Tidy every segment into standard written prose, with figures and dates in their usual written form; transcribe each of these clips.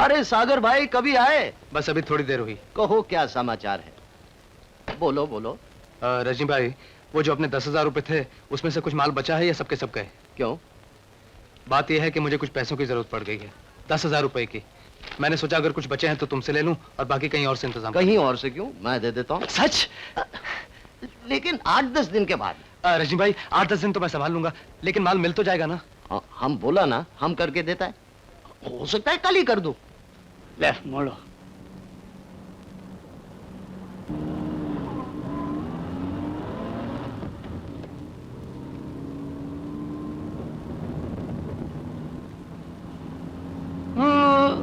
अरे सागर भाई कभी आए? बस अभी थोड़ी देर हुई। कहो क्या समाचार है? बोलो बोलो। रजनी भाई, वो जो अपने 10,000 रुपए थे उसमें से कुछ माल बचा है या सबके सब गए? क्यों? बात यह है कि मुझे कुछ पैसों की जरूरत पड़ गई है, 10,000 रुपए की। मैंने सोचा अगर कुछ बचे हैं तो तुमसे ले लूं और बाकी कहीं और से इंतजाम। कहीं और से क्यों, मैं दे देता हूँ। सच? लेकिन 8-10 दिन के बाद। रजनी भाई 8-10 दिन तो मैं संभाल लूंगा, लेकिन माल मिल तो जाएगा ना? हम बोला ना, हम करके देता है। हो सकता है कल ही कर दो। ले मोड़ो।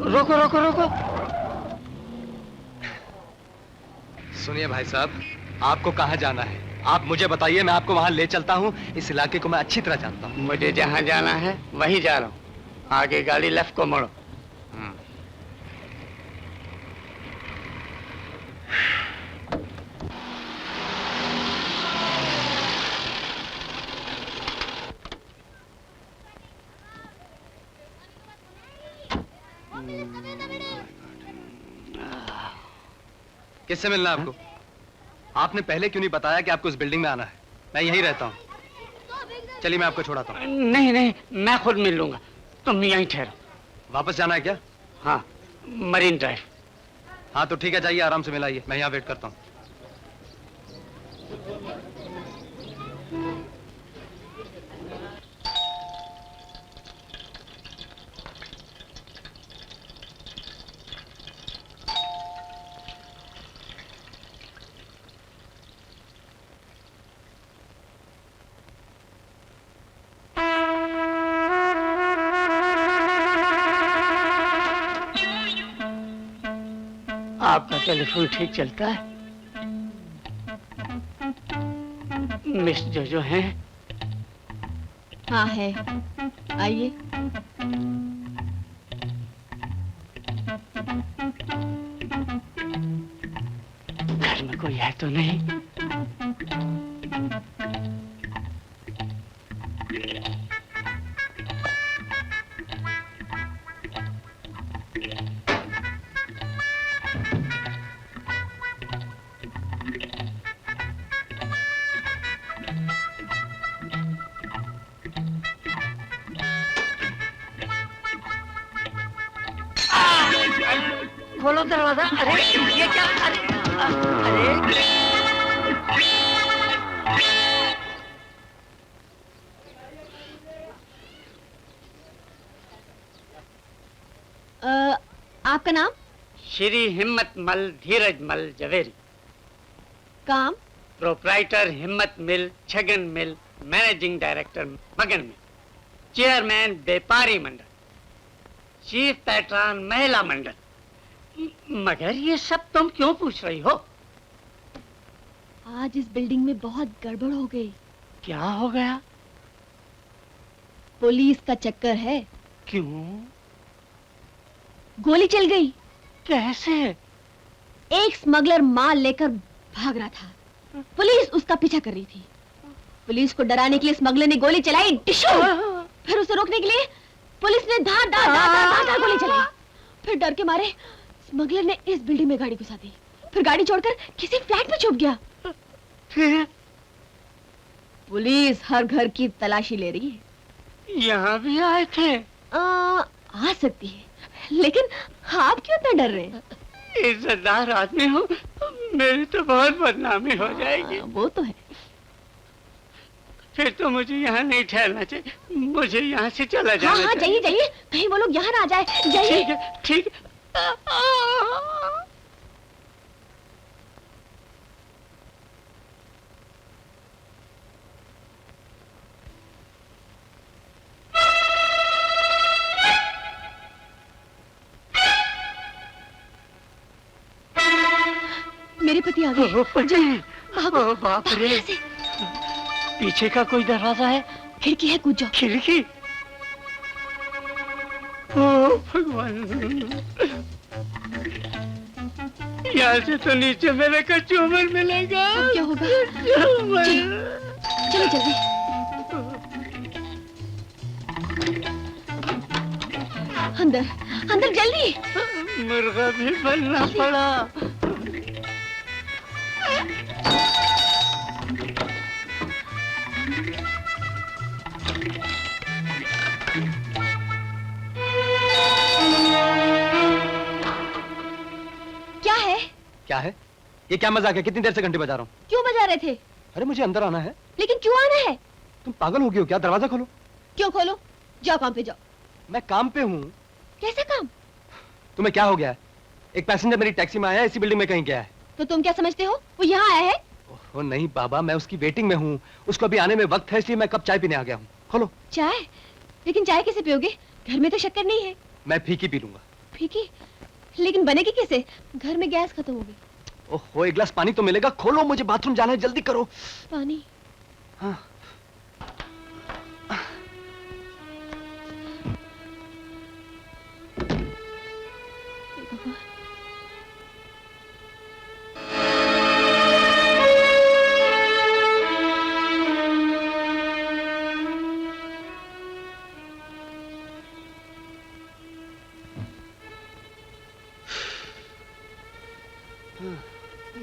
रोको रोको रोको। सुनिए भाई साहब, आपको कहाँ जाना है आप मुझे बताइए, मैं आपको वहां ले चलता हूँ। इस इलाके को मैं अच्छी तरह जानता हूँ। मुझे जहाँ जाना है वहीं जा रहा हूँ। आगे गाड़ी लेफ्ट को मोड़ो। किससे मिलना है आपको? आपने पहले क्यों नहीं बताया कि आपको इस बिल्डिंग में आना है? मैं यहीं रहता हूँ। चलिए मैं आपको छोड़ाता हूँ। नहीं नहीं, मैं खुद मिल लूंगा, तुम यहीं ठहरो। वापस जाना है क्या? हाँ, मरीन ड्राइव। हाँ तो ठीक है, जाइए आराम से मिलाइए, मैं यहाँ वेट करता हूँ। आपका टेलीफोन ठीक चलता है? मिस जो हैं? हाँ है, आइए। घर में कोई है तो नहीं? खोलो दरवाजा। अरे ये क्या? अरे आपका नाम? श्री हिम्मत मल धीरज मल जवेरी। काम? प्रोप्राइटर हिम्मत मिल छगन मिल, मैनेजिंग डायरेक्टर मगन मिल, चेयरमैन व्यापारी मंडल, चीफ पैट्रन महिला मंडल। मगर ये सब तुम क्यों पूछ रही हो? आज इस बिल्डिंग में बहुत गड़बड़ हो गई। क्या हो गया? पुलिस का चक्कर है। क्यों? गोली चल गई। कैसे? एक स्मगलर माल लेकर भाग रहा था, पुलिस उसका पीछा कर रही थी। पुलिस को डराने के लिए स्मगलर ने गोली चलाई, डिशू। फिर उसे रोकने के लिए पुलिस ने धार धार धार धार धार गोली चलाई। फिर डर के मारे स्मगलर ने इस बिल्डिंग में गाड़ी घुसा दी, फिर गाड़ी छोड़कर किसी फ्लैट में छुप गया। फिर पुलिस हर घर की तलाशी ले रही है। यहाँ भी आए थे? आ सकती है, लेकिन आप क्यों इतना डर रहे हैं? इज्जतदार आदमी हूँ, मेरी तो बहुत बदनामी हो जाएगी। वो तो है। फिर तो मुझे यहाँ नहीं ठहरना चाहिए, मुझे यहाँ से चला जाना चाहिए। हाँ जाइए जाइए, कहीं वो लोग यहाँ ना आ जाए। जाइए। ठीक है ठीक है। मेरे पति आ गए। ओ बाप रे, पीछे का कोई दरवाजा है? खिड़की है, कूद जाओ। खिड़की? ओ भगवान, यहाँ से तो नीचे मेरे का चूमर मिलेगा। अब क्या होगा? चलो जल्दी। अंदर अंदर जल्दी। मुर्गा भी बनना पड़ा। क्या है? क्या है? ये क्या मजाक है? कितनी देर से घंटे बजा रहा हूँ? क्यों बजा रहे थे? अरे मुझे अंदर आना है। लेकिन क्यों आना है? तुम पागल हो गई हो क्या? दरवाजा खोलो। क्यों खोलो? जाओ काम पे जाओ। मैं काम पे हूँ। कैसा काम? तुम्हें क्या हो गया है? एक पैसेंजर मेरी टैक्सी में आया है, इसी बिल्डिंग में कहीं गया है। तो तुम क्या समझते हो वो यहाँ आया है? ओह नहीं बाबा, मैं उसकी वेटिंग में हूँ। उसको अभी आने में वक्त है, इसलिए मैं कब चाय पीने आ गया हूँ। खोलो। चाय? लेकिन चाय कैसे पियोगे? घर में तो शक्कर नहीं है। मैं फीकी पी लूंगा। फीकी? लेकिन बनेगी कैसे? घर में गैस खत्म हो गई। ओह एक गिलास पानी तो मिलेगा। खोलो, मुझे बाथरूम जाना है, जल्दी करो। पानी? हाँ।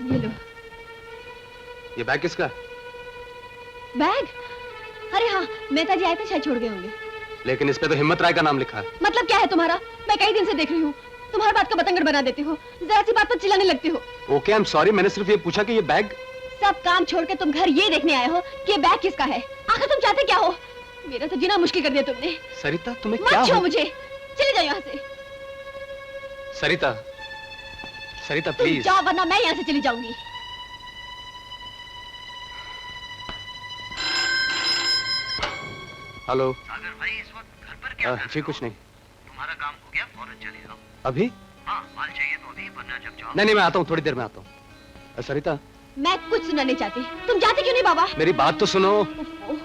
ये लो। ये बैग किसका है? बैग? अरे हाँ, मेहता जी आए थे, शायद छोड़ गए होंगे। लेकिन इस पे तो हिम्मत राय का नाम लिखा है। मतलब क्या है तुम्हारा? मैं कई दिन से देख रही हूँ, तुम्हारी बात का बतंगड़ बना देती हो। जरा सी बात पर चिल्लाने लगती हो। ओके, आई एम सॉरी, मैंने सिर्फ ये पूछा कि ये बैग। सब काम छोड़ के तुम घर ये देखने आए हो कि ये बैग किसका है। आखिर तुम चाहते क्या हो? मेरा तो जीना मुश्किल कर दिया तुमने। सरिता तुम्हें क्या मत छो हो? मुझे, चले जाओ यहाँ से। सरिता, सरिता तुम प्लीज। जाओ वरना मैं यहाँ से चली जाऊंगी। हेलो। सागर भाई इस वक्त घर पर क्या कर जी रहे कुछ हो? नहीं। तुम्हारा काम हो गया, फौरन चले आओ। अभी? हाँ, माल चाहिए तो अभी, वरना जब जाओ। नहीं मैं आता हूँ, थोड़ी देर में आता हूँ। सरिता, मैं कुछ सुनना नहीं चाहती। तुम जाते क्यों नहीं बाबा? मेरी बात तो सुनो। उफ़,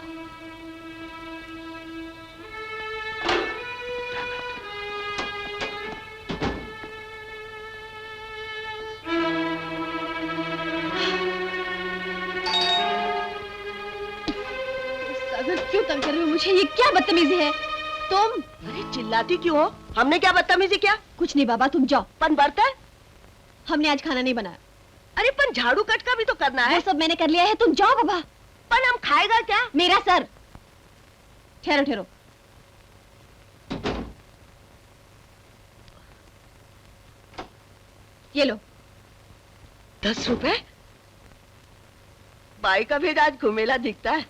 सागर क्यों तंग कर रहे हो मुझे? ये क्या बदतमीजी है? तुम अरे चिल्लाती क्यों हो? हमने क्या बदतमीजी किया? कुछ नहीं बाबा, तुम जाओ। पन बर्तन? हमने आज खाना नहीं बनाया। अरे पन झाड़ू कट का भी तो करना वो है। सब मैंने कर लिया है, तुम जाओ बाबा। पन हम खाएगा क्या? मेरा सर। ठहरो ठहरो। ये लो। 10 रुपए? बाई का भेद आज घुमेला दिखता है।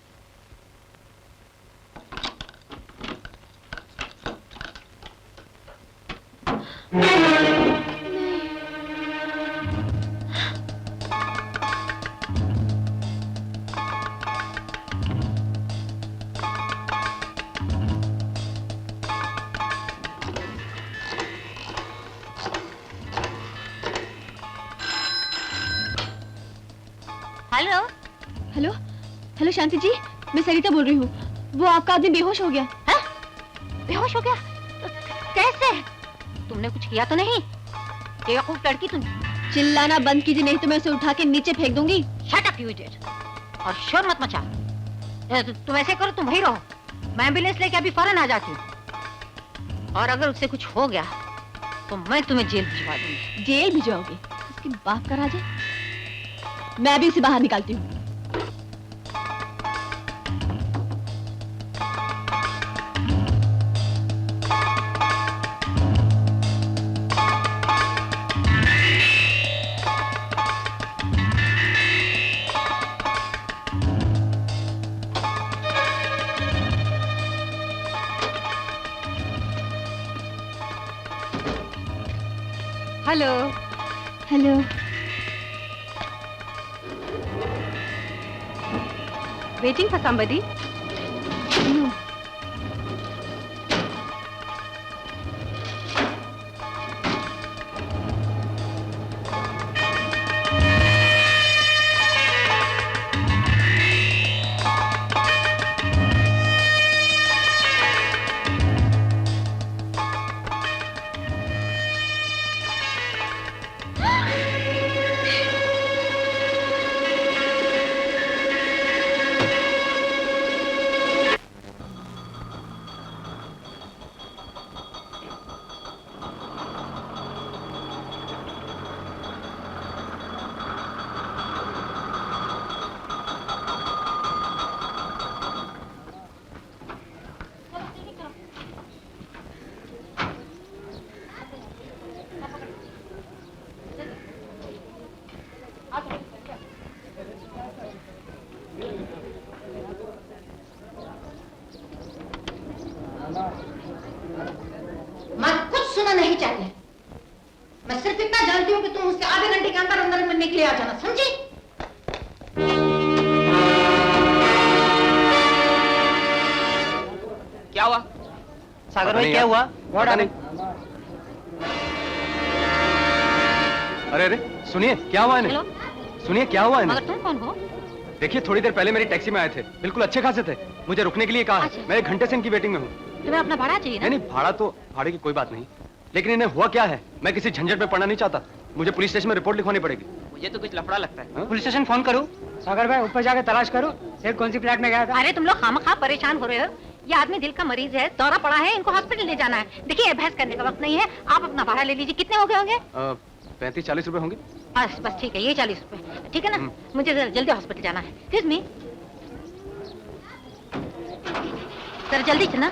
हेलो हेलो हेलो शांति जी, मैं सरिता बोल रही हूँ। वो आपका आदमी बेहोश हो गया। है? बेहोश हो गया? कैसे? तुमने कुछ किया तो नहीं? बेवकूफ लड़की तुम। चिल्लाना बंद कीजिए, नहीं तो मैं उसे उठा के नीचे फेंक दूंगी। शट अप यू इडियट, और शोर मत मचा। तुम ऐसे करो, तुम वहीं रहो, मैं एम्बुलेंस लेके अभी फौरन आ जाती हूँ। और अगर उससे कुछ हो गया तो मैं तुम्हें जेल भिजवा दूंगी। जेल भिजवाओगे? उसके बाप का राज है। मैं भी उसे बाहर निकालती हूँ। Hello. Hello. Waiting for somebody? No. मैं कुछ सुना नहीं चाहिए। मैं सिर्फ इतना जानती हूँ कि तुम उसके आधे घंटे के अंदर अंदर मिलने के लिए आ जाना, समझी? क्या हुआ सागर भाई, क्या हुआ? पता नहीं। अरे अरे सुनिए, क्या हुआ इन्हें? हेलो, सुनिए, क्या हुआ इन्हें? मगर तुम कौन हो? देखिए, थोड़ी देर पहले मेरी टैक्सी में आए थे, बिल्कुल अच्छे खासे थे, मुझे रुकने के लिए कहा है। अच्छा। मैं 1 घंटे से इनकी वेटिंग में हूँ। तुम्हें अपना भाड़ा चाहिए ना? नहीं नहीं, भाड़े की कोई बात नहीं, लेकिन इन्हें हुआ क्या है? मैं किसी झंझट में पड़ना नहीं चाहता। मुझे पुलिस स्टेशन में रिपोर्ट लिखवानी पड़ेगी। मुझे तो कुछ लफड़ा लगता है। पुलिस स्टेशन फोन करो। सागर भाई, ऊपर जाके तलाश करो, सेठ कौन सी फ्लैट में गया था। अरे तुम लोग खामखा परेशान हो रहे हो। ये आदमी दिल का मरीज है, दौरा पड़ा है, इनको हॉस्पिटल ले जाना है। देखिए, बहस करने का वक्त नहीं है, आप अपना भाड़ा ले लीजिए। कितने हो गए होंगे? 35-40 रुपए होंगे। बस बस ठीक है, ये 40 रुपए, ठीक है ना? मुझे जल्दी हॉस्पिटल जाना है। Excuse me? सर जल्दी चलना।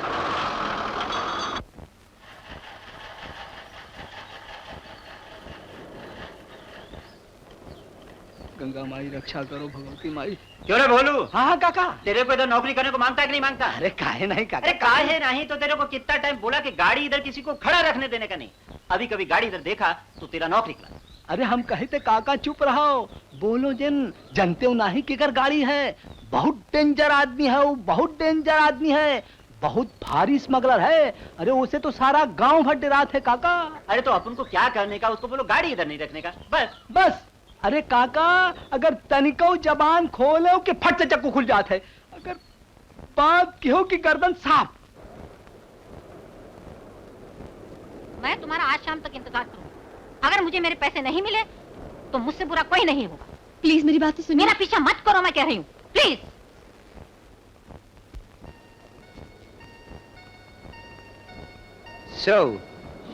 गंगा माई रक्षा करो, भगवती माई। क्यों रे भोलू? हाँ हाँ काका। तेरे को इधर नौकरी करने को मांगता है कि नहीं मांगता? अरे काहे नहीं काका। अरे काहे नहीं तो तेरे को कितना टाइम बोला कि गाड़ी इधर किसी को खड़ा रखने देने का नहीं। अभी कभी गाड़ी इधर देखा तो तेरा नौकरी निकला। अरे हम कहे थे काका चुप रहो, बोलो जिन जानते हो नहीं कि कर गाड़ी है। बहुत डेंजर आदमी है वो, बहुत डेंजर आदमी है, बहुत भारी स्मगलर है। अरे उसे तो सारा गांव भर डरात है काका। अरे तो अपन को क्या करने का, उसको बोलो गाड़ी इधर नहीं रखने का, बस। बस। अरे काका, अगर तनिको जबान खोले कि फट से चक्कू खुल जाते है। अगर बात की हो कि गर्दन साफ। मैं तुम्हारा आज शाम तक इंतजार करूंगा। अगर मुझे मेरे पैसे नहीं मिले तो मुझसे बुरा कोई नहीं होगा। प्लीज मेरी बात तो सुनिए। मेरा पीछा मत करो, मैं कह रही हूँ, please. So,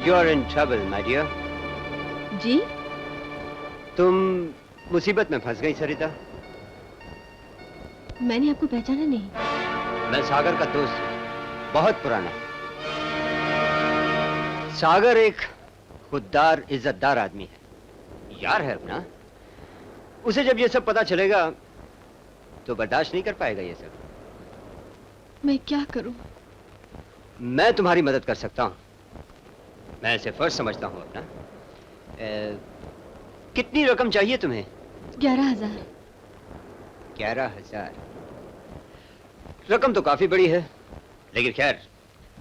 you're in trouble, my dear. जी? तुम मुसीबत में फंस गई सरिता। मैंने आपको पहचाना नहीं। मैं सागर का दोस्त हूँ, बहुत पुराना। सागर एक खुददार, इज्जतदार आदमी है, यार है अपना। उसे जब ये सब पता चलेगा तो बर्दाश्त नहीं कर पाएगा ये सब। मैं क्या करूं? मैं तुम्हारी मदद कर सकता हूँ, मैं इसे फर्ज समझता हूँ अपना। कितनी रकम चाहिए तुम्हें? 11,000। 11,000 रकम तो काफी बड़ी है, लेकिन खैर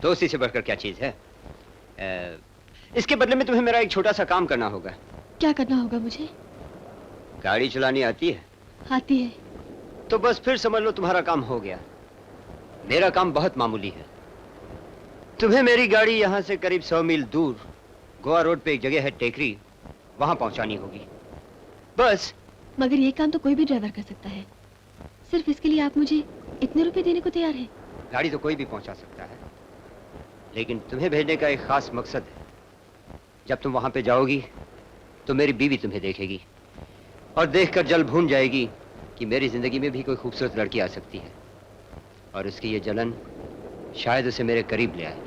दोस्ती से बढ़कर क्या चीज है। इसके बदले में तुम्हें मेरा एक छोटा सा काम करना होगा। क्या करना होगा मुझे? गाड़ी चलानी आती है? आती है। तो बस फिर समझ लो तुम्हारा काम हो गया। मेरा काम बहुत मामूली है। तुम्हें मेरी गाड़ी यहाँ से करीब 100 मील दूर गोवा रोड पे एक जगह है टेकरी, वहां पहुंचानी होगी, बस। मगर ये काम तो कोई भी ड्राइवर कर सकता है। सिर्फ इसके लिए आप मुझे इतने रुपए देने को तैयार हैं? गाड़ी तो कोई भी पहुंचा सकता है, लेकिन तुम्हें भेजने का एक खास मकसद है। जब तुम वहां पे जाओगी तो मेरी बीवी तुम्हें देखेगी और देखकर जल भून जाएगी कि मेरी जिंदगी में भी कोई खूबसूरत लड़की आ सकती है, और उसकी ये जलन शायद उसे मेरे करीब ले आए,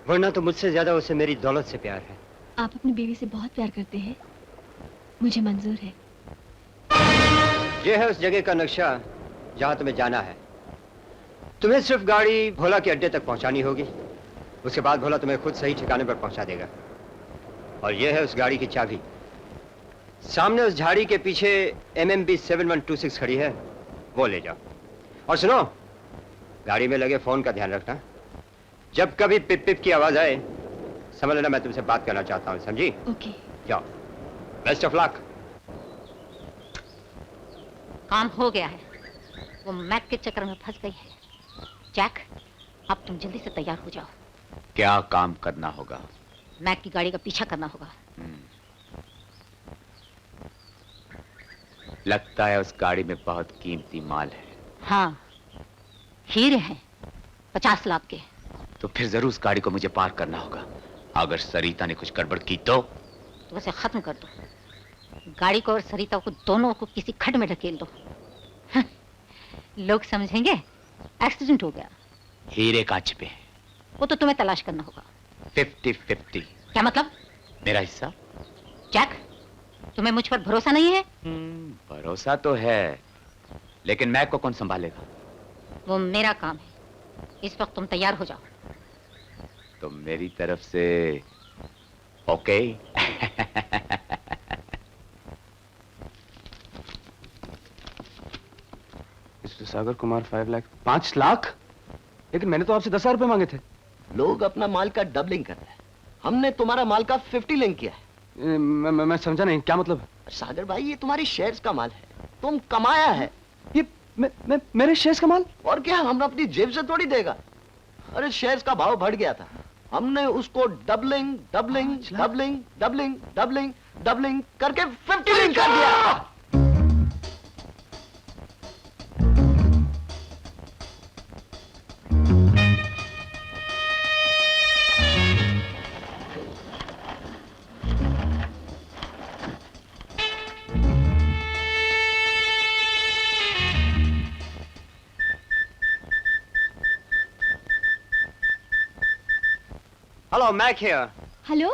वरना तो मुझसे ज्यादा उसे मेरी दौलत से प्यार है। आप अपनी बीवी से बहुत प्यार करते हैं, मुझे मंजूर है। ये है उस जगह का नक्शा जहां तुम्हें जाना है। तुम्हें सिर्फ गाड़ी भोला के अड्डे तक पहुंचानी होगी, उसके बाद भोला तुम्हें खुद सही ठिकाने पर पहुंचा देगा। और ये है उस गाड़ी की चाबी। सामने उस झाड़ी के पीछे MMB 7126 खड़ी है, वो ले जाओ। और सुनो, गाड़ी में लगे फोन का ध्यान रखना। जब कभी पिप पिप की आवाज आए समझ लेना मैं तुमसे बात करना चाहता हूँ, समझी? ओके। जाओ, बेस्ट ऑफ लक। काम हो गया है, वो मैक के चक्कर में फंस गई है। जैक, अब तुम जल्दी से तैयार हो जाओ। क्या काम करना होगा? मैक की गाड़ी का पीछा करना होगा। लगता है उस गाड़ी में बहुत कीमती माल है। हाँ, हीरे हैं 50 लाख के। तो फिर जरूर उस गाड़ी को मुझे पार करना होगा। अगर सरिता ने कुछ गड़बड़ की तो उसे खत्म कर दो। गाड़ी को और सरिता को दोनों को किसी खड्ड में ढकेल दो। लोग समझेंगे एक्सीडेंट हो गया। हीरे कहाँ छिपे हैं? वो तो तुम्हें तलाश करना होगा। 50-50। क्या मतलब? मेरा हिस्सा? जैक, तुम्हें मुझ पर भरोसा नहीं है? भरोसा तो है, लेकिन मैक को कौन संभालेगा? वो मेरा काम है। इस वक्त तुम तैयार हो जाओ। तो मेरी तरफ से ओके। मिस्टर सागर कुमार 5 लाख। 5 लाख? लेकिन मैंने तो आपसे 10,000 रुपए मांगे थे। लोग अपना माल का डबलिंग कर रहे हैं, हमने तुम्हारा माल का 50 लिंक किया है। मैं समझा नहीं, क्या मतलब? सागर भाई ये तुम्हारी शेयर्स का माल है, तुम कमाया है। ये मेरे शेयर्स का माल? और क्या, हम अपनी जेब से थोड़ी देगा। अरे शेयर्स का भाव बढ़ गया था, हमने उसको doubling doubling doubling doubling doubling doubling करके 50 लिंक कर दिया। Hello, Mac here. हेलो,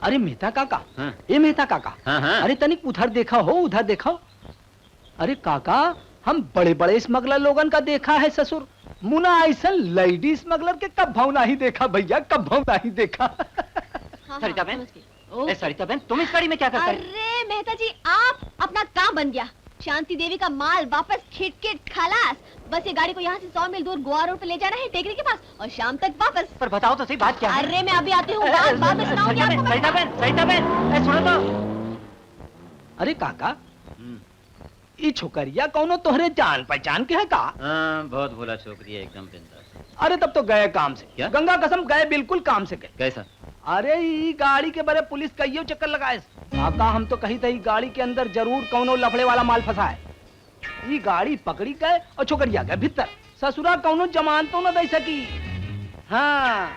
अरे मेहता काका, हाँ। ए मेहता काका, हाँ। अरे तनिक उधर देखा हो, उधर देखा। अरे काका, हम बड़े बड़े स्मगलर लोगन का देखा है ससुर, मुना ऐसा लेडी स्मगलर के कब भाव नहीं देखा भैया, कब भाव नहीं देखा। सरिता बहन, समझ गई। सरिता बहन, तुम इस गाड़ी में क्या करते हैं? अरे मेहता जी, आप अपना काम बन गया। शांति देवी का माल वापस खिटखिट खलास। बस ये गाड़ी को यहाँ से 100 मील दूर गोवा रोड पे ले जाना है टेकरी के पास, और शाम तक वापस। पर बताओ तो सही, बात क्या है? अरे मैं अभी आती हूँ, बाद में सुनाऊंगी आपको मैं। सरिता बहन, सुनो तो। अरे काका, ई छोकरिया कौनो तोहरे जान पहचान के है का? हाँ, बहुत भोला छोकरी है, एकदम बिंदास। अरे तब तो गए काम से। क्या? गंगा कसम गए, बिल्कुल काम से गए। कैसा? अरे ई गाड़ी के बारे पुलिस कईयो चक्कर लगाए। काका हम तो कही थी गाड़ी के अंदर जरूर कौनो लफड़े वाला माल फंसा है। ई गाड़ी पकड़ी गए और छोकरिया गए भीतर। ससुरा कौनो जमानतो न दे सकी। हाँ